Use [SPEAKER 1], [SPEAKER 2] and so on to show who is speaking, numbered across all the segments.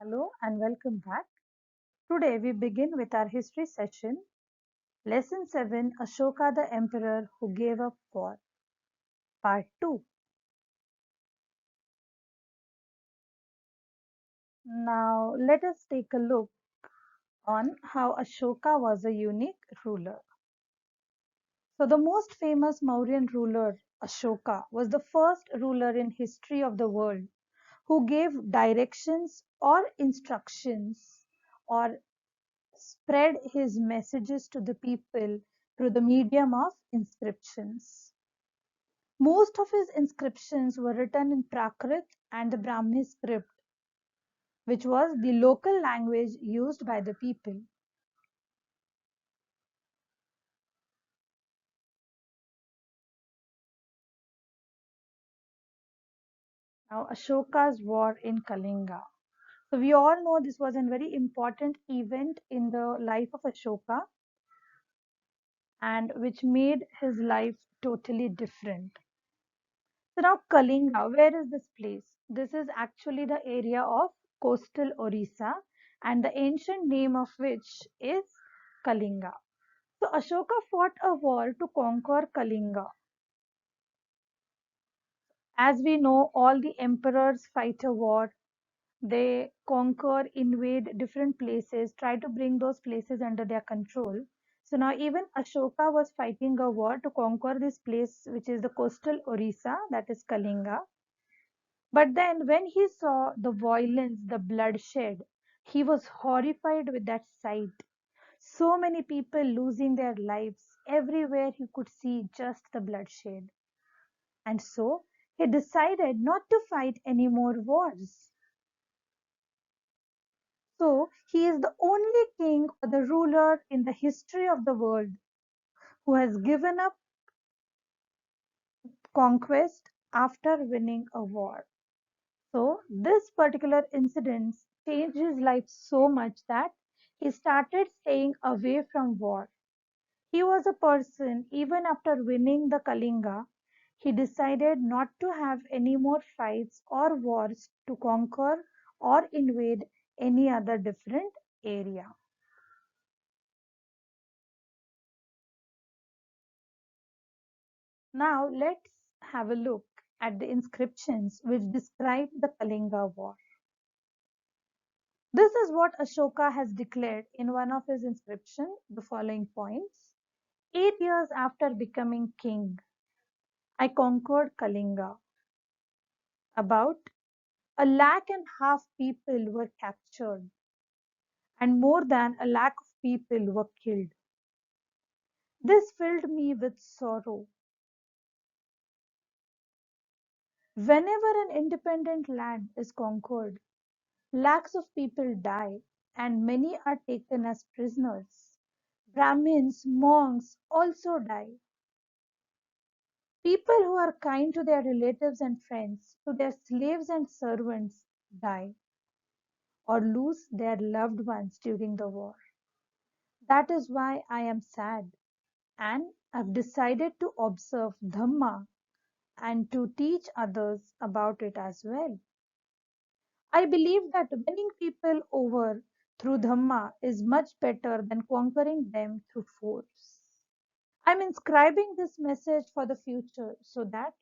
[SPEAKER 1] Hello and welcome back. Today we begin with our history session, Lesson 7 Ashoka the Emperor Who Gave Up War, Part 2. Now let us take a look on how Ashoka was a unique ruler. So, the most famous Mauryan ruler, Ashoka, was the first ruler in history of the world who gave directions or instructions or spread his messages to the people through the medium of inscriptions. Most of his inscriptions were written in Prakrit and the Brahmi script, which was the local language used by the people. Now, Ashoka's war in Kalinga. So, we all know this was a very important event in the life of Ashoka and which made his life totally different. So now Kalinga, where is this place? This is actually the area of coastal Orissa and the ancient name of which is Kalinga. So Ashoka fought a war to conquer Kalinga. As we know, all the emperors fight a war. They conquer, invade different places, try to bring those places under their control. So now even Ashoka was fighting a war to conquer this place, which is the coastal Orissa, that is Kalinga. But then, when he saw the violence, the bloodshed, he was horrified with that sight. So many people losing their lives. Everywhere he could see just the bloodshed. And so, he decided not to fight any more wars. So, he is the only king or the ruler in the history of the world who has given up conquest after winning a war. So this particular incident changed his life so much that he started staying away from war. He was a person, even after winning the Kalinga, he decided not to have any more fights or wars to conquer or invade any other different area. Now let's have a look at the inscriptions which describe the Kalinga war. This is what Ashoka has declared in one of his inscriptions, the following points. 8 years after becoming king, I conquered Kalinga. About 1.5 lakh people were captured, and more than 1 lakh of people were killed. This filled me with sorrow. Whenever an independent land is conquered, lakhs of people die, and many are taken as prisoners. Brahmins, monks also die. People who are kind to their relatives and friends, to their slaves and servants, die or lose their loved ones during the war. That is why I am sad and I've decided to observe Dhamma and to teach others about it as well. I believe that winning people over through Dhamma is much better than conquering them through force. I'm inscribing this message for the future so that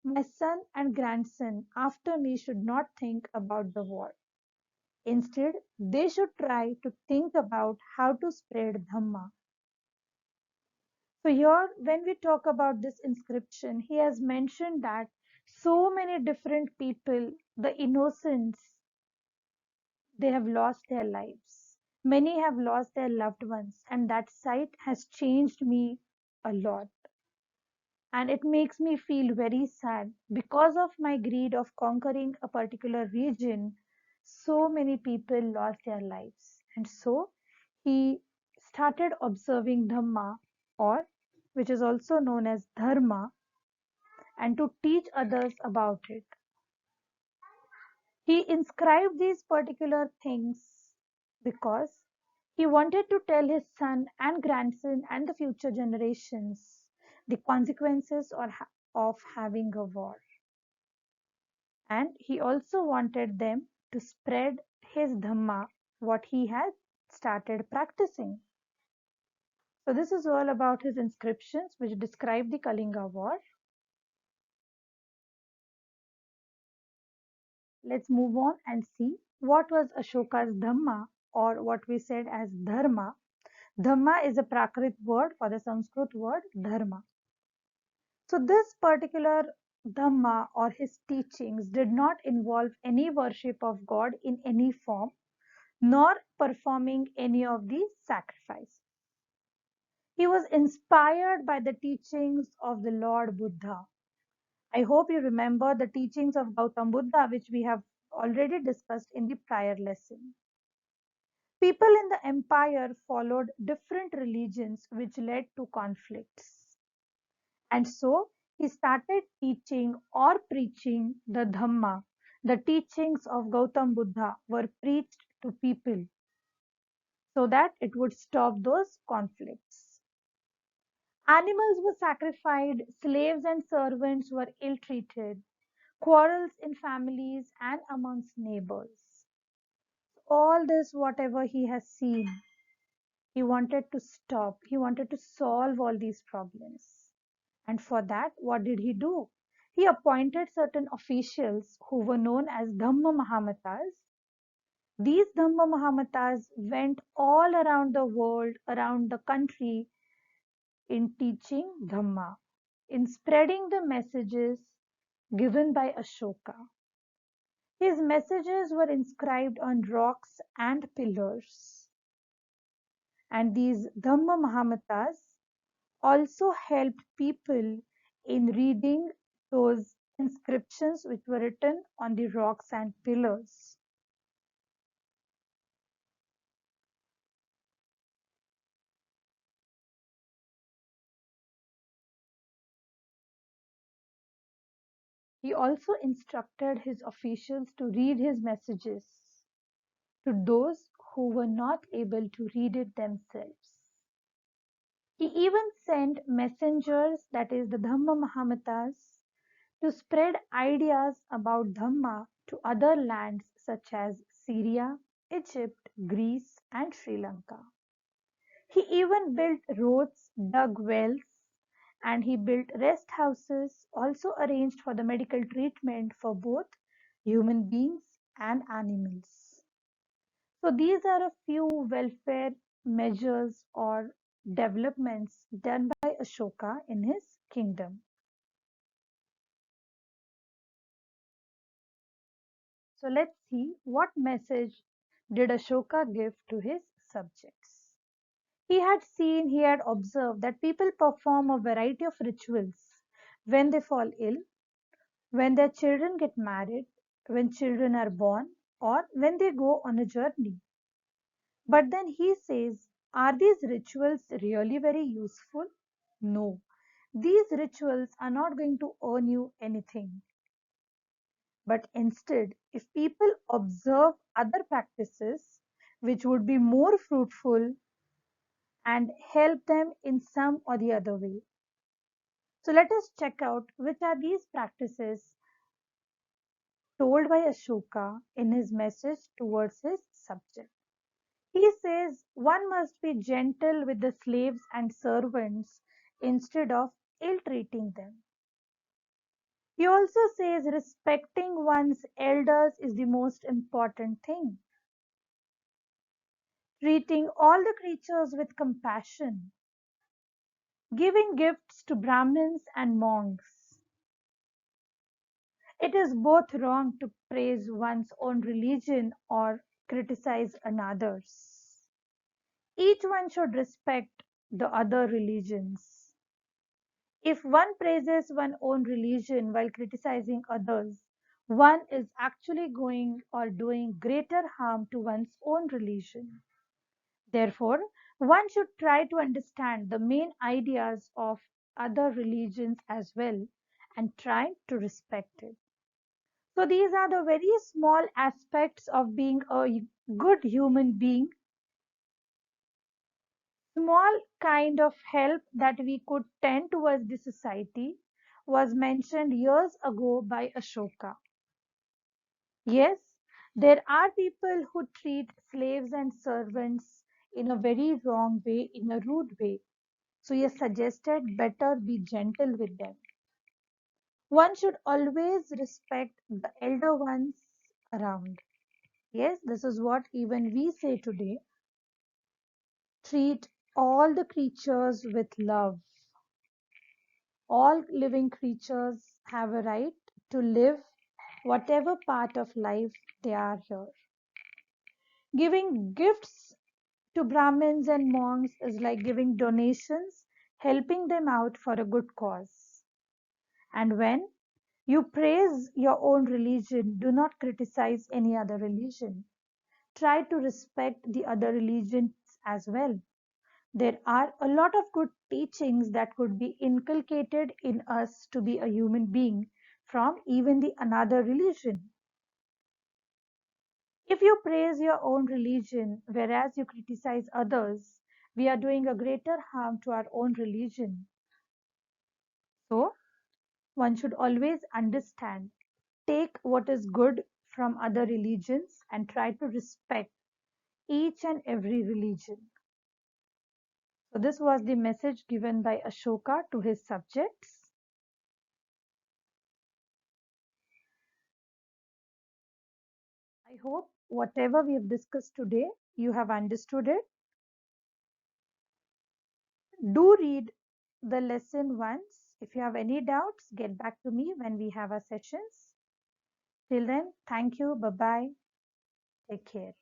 [SPEAKER 1] my son and grandson after me should not think about the war. Instead, they should try to think about how to spread Dhamma. So, here, when we talk about this inscription, he has mentioned that so many different people, the innocents, they have lost their lives. Many have lost their loved ones, and that sight has changed me a lot. And it makes me feel very sad because of my greed of conquering a particular region. So many people lost their lives, and so he started observing Dhamma, or which is also known as Dharma, and to teach others about it. He inscribed these particular things because he wanted to tell his son and grandson and the future generations the consequences of having a war. And he also wanted them to spread his Dhamma, what he had started practicing. So, this is all about his inscriptions which describe the Kalinga War. Let's move on and see what was Ashoka's Dhamma, or what we said as Dharma. Dhamma is a Prakrit word for the Sanskrit word Dharma. So, this particular Dhamma or his teachings did not involve any worship of God in any form, nor performing any of these sacrifices. He was inspired by the teachings of the Lord Buddha. I hope you remember the teachings of Gautam Buddha, which we have already discussed in the prior lesson. People in the empire followed different religions, which led to conflicts. And so he started teaching or preaching the Dhamma. The teachings of Gautam Buddha were preached to people so that it would stop those conflicts. Animals were sacrificed, slaves and servants were ill treated, quarrels in families and amongst neighbors. All this, whatever he has seen, he wanted to stop. He wanted to solve all these problems. And for that, what did he do? He appointed certain officials who were known as Dhamma Mahamatas. These Dhamma Mahamatas went all around the world, around the country, in teaching Dhamma, in spreading the messages given by Ashoka. His messages were inscribed on rocks and pillars. And these Dhamma Mahamatas also helped people in reading those inscriptions which were written on the rocks and pillars. He also instructed his officials to read his messages to those who were not able to read it themselves. He even sent messengers, that is, the Dhamma Mahamatas, to spread ideas about Dhamma to other lands such as Syria, Egypt, Greece, and Sri Lanka. He even built roads, dug wells, and he built rest houses, also arranged for the medical treatment for both human beings and animals. So, these are a few welfare measures or developments done by Ashoka in his kingdom. So, let's see what message did Ashoka give to his subjects. He had observed that people perform a variety of rituals when they fall ill, when their children get married, when children are born, or when they go on a journey. But then he says, are these rituals really very useful? No. These rituals are not going to earn you anything. But instead, if people observe other practices which would be more fruitful and help them in some or the other way. So let us check out which are these practices told by Ashoka in his message towards his subject. He says one must be gentle with the slaves and servants instead of ill treating them. He also says respecting one's elders is the most important thing. Treating all the creatures with compassion. Giving gifts to Brahmins and monks. It is both wrong to praise one's own religion or criticize another's. Each one should respect the other religions. If one praises one's own religion while criticizing others, one is actually going or doing greater harm to one's own religion. Therefore, one should try to understand the main ideas of other religions as well and try to respect it. So, these are the very small aspects of being a good human being, small kind of help that we could tend towards the society was mentioned years ago by Ashoka. Yes, There are people who treat slaves and servants in a very wrong way, in a rude way. So he has suggested better be gentle with them. One should always respect the elder ones around. Yes, this is what even we say today. Treat all the creatures with love. All living creatures have a right to live whatever part of life they are here. Giving gifts to Brahmins and monks is like giving donations, helping them out for a good cause. And when you praise your own religion, do not criticize any other religion. Try to respect the other religions as well. There are a lot of good teachings that could be inculcated in us to be a human being from even the another religion. If you praise your own religion, whereas you criticize others, we are doing a greater harm to our own religion. So, one should always understand, take what is good from other religions and try to respect each and every religion. So, this was the message given by Ashoka to his subjects. I hope whatever we have discussed today, you have understood it. Do read the lesson once. If you have any doubts, get back to me when we have our sessions. Till then, thank you. Bye bye. Take care.